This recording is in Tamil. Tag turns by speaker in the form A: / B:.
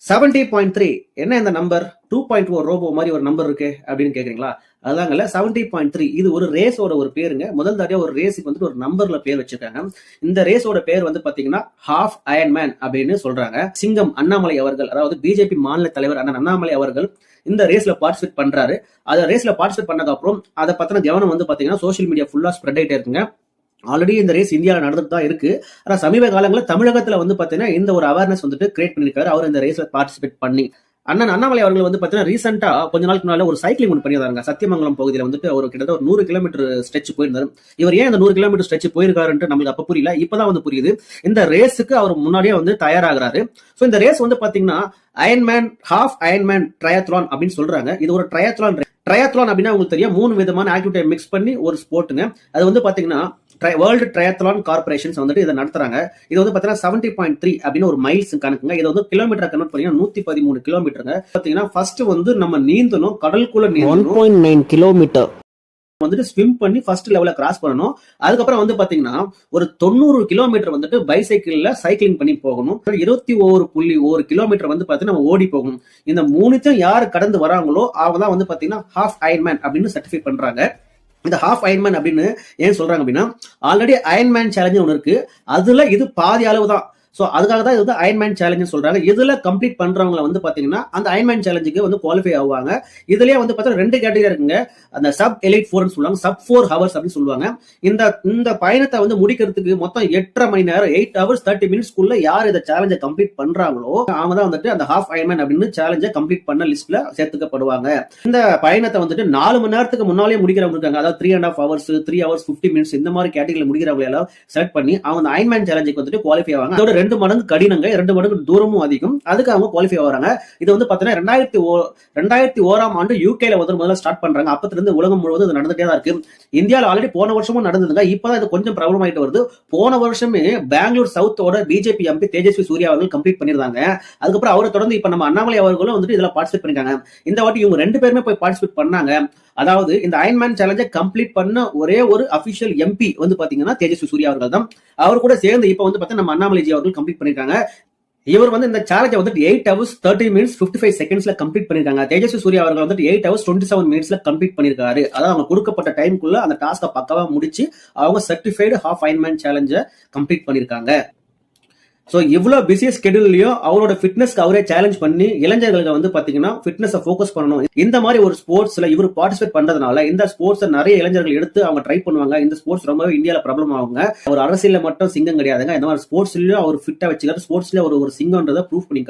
A: 70.3 என்ன இந்த நம்பர் 2.4 ரோபோ மாதிரி ஒரு நம்பர் இருக்கு அப்படின்னு கேக்குறீங்களா? அதாங்கல்ல 70.3 இது ஒரு ரேஸோட ஒரு பேருங்க. முதல் தடவை ஒரு ரேஸுக்கு வந்துட்டு ஒரு நம்பர்ல பேர் வச்சிருக்காங்க. இந்த ரேஸோட பேர் வந்து பாத்தீங்கன்னா ஹாஃப் அயன்மேன் அப்படின்னு சொல்றாங்க. சிங்கம் அண்ணாமலை அவர்கள், அதாவது பிஜேபி மாநில தலைவர் அண்ணன் அண்ணாமலை அவர்கள் இந்த ரேஸ்ல பார்ட்டிசிபேட் பண்றாரு. அந்த ரேஸ்ல பார்ட்டிசிபேட் பண்ணதுக்கு அப்புறம் அதை பத்தின கவனம் வந்து பாத்தீங்கன்னா சோசியல் மீடியா ஃபுல்லா ஸ்ப்ரெட் ஆயிட்டே இருக்குங்க. ஆல்ரெடி இந்த ரேஸ் இந்தியாவில் நடந்துட்டு தான் இருக்கு. ஆனா சமீப காலங்களில் தமிழகத்துல வந்து பாத்தீங்கன்னா இந்த ஒரு அவேர்னஸ் வந்துட்டு கிரியேட் பண்ணிருக்காரு அவர் இந்த ரேஸ்ல பார்ட்டிசிபேட் பண்ணி. அண்ணன் அண்ணாமலை அவர்கள் வந்து பாத்தீங்கன்னா ரீசெண்டா கொஞ்ச நாளுக்கு முன்னால ஒரு சைக்கிளிங் ஒன்று பண்ணியிருந்தாங்க. சத்தியமங்கலம் பகுதியில் வந்துட்டு அவர் கிட்டத்தட்ட ஒரு 100 கிலோமீட்டர் ஸ்ட்ரெச் போயிருந்தாரு. இவர் ஏன் இந்த 100 கிலோமீட்டர் ஸ்ட்ரெச் போயிருக்காருன்ட்டு நம்மளுக்கு அப்ப புரியல. இப்பதான் வந்து புரியுது. இந்த ரேஸுக்கு அவர் முன்னாடியே வந்து தயாராகிறாரு. சோ இந்த ரேஸ் வந்து பாத்தீங்கன்னா அயன்மேன் ஹாஃப் அயன்மேன் ட்ரையாத்லான் அப்படின்னு சொல்றாங்க. இது ஒரு ட்ரையாத்லான். ட்ரையாத்லான் அப்படின்னா உங்களுக்கு தெரியும் 3 விதமான ஆக்டிவிட்டியை மிக்ஸ் பண்ணி ஒரு ஸ்போர்ட்டுங்க. அது வந்து பாத்தீங்கன்னா வேர்ல்டு ட்ரையாத்லான் கார்பரேஷன்ஸ் வந்துட்டு இதை நடத்துறாங்க. இது வந்து பாத்தீங்கன்னா 70.3 அப்படின்னு ஒரு மைல்ஸ் கணக்குங்க. இது வந்து கிலோமீட்டர் கன்வெர்ட் பண்ணீங்கன்னா 113 கிலோமீட்டருங்க. பாத்தீங்கன்னா ஃபர்ஸ்ட் வந்து நம்ம நீந்தணும், கடலுக்குள்ள நீந்தணும்.
B: 1.9 கிலோமீட்டர்
A: வந்துட்டு ஸ்விம் பண்ணி ஃபர்ஸ்ட் லெவல கிராஸ் பண்ணணும். அதுக்கப்புறம் வந்து பாத்தீங்கன்னா ஒரு 90 கிலோமீட்டர் வந்துட்டு பைசைக்கிள்ல சைக்கிளிங் பண்ணி போகணும். 21.1 கிலோமீட்டர் வந்து பாத்தீங்கன்னா நம்ம ஓடி போகணும். இந்த மூணுத்தையும் யாரு கடந்து வராங்களோ அவங்க தான் வந்து பாத்தீங்கன்னா ஹாஃப் அயன்மேன் அப்படின்னு சர்டிஃபை பண்றாங்க. இந்த ஹாஃப் அயன்மேன் அப்படின்னு ஏன் சொல்றாங்க அப்படின்னா ஆல்ரெடி அயன்மேன் சேலஞ்ச் ஒன்று இருக்கு. அதுல இது பாதி அளவு தான். சோ அதுக்காக தான் இது வந்து அயன்மேன் சேலஞ்ச் சொல்றாங்க. இதுல கம்ப்ளீட் பண்றவங்க வந்து பாத்தீங்கன்னா அந்த அயன்மேன் சேலஞ்சுக்கு வந்து குவாலிஃபை ஆவாங்க. இதுலயே வந்து பாத்தீங்கன்னா 2 கேட்டகரி இருக்குங்க. அந்த சப் எலைட் 4 சொல்லுவாங்க, சப் 4 ஹவர்ஸ் அப்படின்னு சொல்லுவாங்க. இந்த பயணத்தை வந்து முடிக்கிறதுக்கு மொத்தம் 8.5 மணி நேரம் 8 ஹவர்ஸ் 30 மினிட்ஸ்க்குள்ள யார் இந்த சேலஞ்சை கம்ப்ளீட் பண்றாங்களோ அவங்க தான் வந்துட்டு அந்த ஹாஃப் அயன்மேன் அப்படின்னு சேலஞ்சை கம்ப்ளீட் பண்ண லிஸ்ட்ல சேர்த்துக்கப்படுவாங்க. இந்த பயணத்தை வந்துட்டு 4 மணி நேரத்துக்கு முன்னாலே முடிக்கிறவங்க இருக்காங்க. அதாவது 3.5 ஹவர்ஸ் 3 ஹவர்ஸ் 50 மினிட்ஸ் இந்த மாதிரி கேட்டகரியில் முடிக்கிறவங்க எல்லாம் செலக்ட் பண்ணி அவங்க அயன்மேன் சேலஞ்சுக்கு வந்துட்டு குவாலிஃபை ஆவாங்க. அதோட 2 மடங்கு கடினங்க, 2 மடங்கு தூரமும் அதிகம். அதுக்கு அவங்க குவாலிஃபை ஆகிறாங்க. இது வந்து பாத்தீங்கன்னா 2001ஆம் ஆண்டு யூகேல முதல்ல ஸ்டார்ட் பண்றாங்க. அப்பத்துல இருந்து உலகம் முழுவதும் இது நடந்துட்டே தான் இருக்கு. இந்தியாவில் ஆல்ரெடி போன வருஷமும் நடந்ததுங்க. இப்பதான் இது கொஞ்சம் பிரபலம் ஆயிட்டு வருது. போன வருஷமே பெங்களூர் சவுத்தோட பிஜேபி எம்பி தேஜஸ்வி சூர்யா அவர்கள் கம்ப்ளீட் பண்ணிருந்தாங்க. அதுக்கப்புறம் அவரை தொடர்ந்து இப்ப நம்ம அண்ணாமலை அவர்களும் வந்துட்டு இதுல பார்ட்டிசிபேட் பண்ணிருக்காங்க. இந்த வாட்டி இவங்க 2 பேருமே போய் பார்ட்டிசிபேட் பண்ணாங்க. அதாவது இந்த அயன்மேன் சேலஞ்சை கம்ப்ளீட் பண்ண ஒரே ஒரு அபிஷியல் எம்பி வந்து பாத்தீங்கன்னா தேஜஸ்வி சூர்யா அவர்கள் தான். அவர் கூட சேர்ந்து இப்ப வந்து பாத்தீங்கன்னா நம்ம அண்ணாமலைஜி அவர்கள் கம்ப்ளீட் பண்ணிருக்காங்க. இவர் வந்து இந்த சேலஞ்சை வந்து 8 ஹவர்ஸ் 30 மினிட்ஸ் 55 செகண்ட்ஸ்ல கம்ப்ளீட் பண்ணிருக்காங்க. தேஜஸ்வி சூர்யா அவர்கள் வந்து 8 ஹவர்ஸ் 27 மினிட்ஸ்ல கம்ப்ளீட் பண்ணிருக்காரு. அதாவது அவங்க கொடுக்கப்பட்ட டைமுக்குள்ள அந்த டாஸ்கை பக்காவா முடிச்சு அவங்க சர்டிஃபைடு ஹாஃப் அயன்மேன் சேலஞ்சை கம்ப்ளீட் பண்ணிருக்காங்க. சோ இவ்வளவு பிஸி ஸ்கெடியூல்லையும் அவரோட ஃபிட்னஸ்க்கு அவரே சேலஞ்ச் பண்ணி இளைஞர்களுக்கு வந்து பாத்தீங்கன்னா ஃபிட்னஸை ஃபோக்கஸ் பண்ணணும். இந்த மாதிரி ஒரு ஸ்போர்ட்ஸ்ல இவர் பார்ட்டிசிபேட் பண்றதுனால இந்த ஸ்போர்ட்ஸ் நிறைய இளைஞர்கள் எடுத்து அவங்க ட்ரை பண்ணுவாங்க. இந்த ஸ்போர்ட்ஸ் ரொம்பவே இந்தியால பிரபலம் ஆகுங்க. அவர் அரசியல்ல மட்டும் சிங்கம் கிடையாதுங்க. இந்த மாதிரி ஸ்போர்ட்ஸ்லயும் அவர் ஃபிட்டா வச்சுக்கிறார். ஸ்போர்ட்ஸ்ல ஒரு சிங்கம்ன்றதை ப்ரூவ் பண்ணிருக்காரு.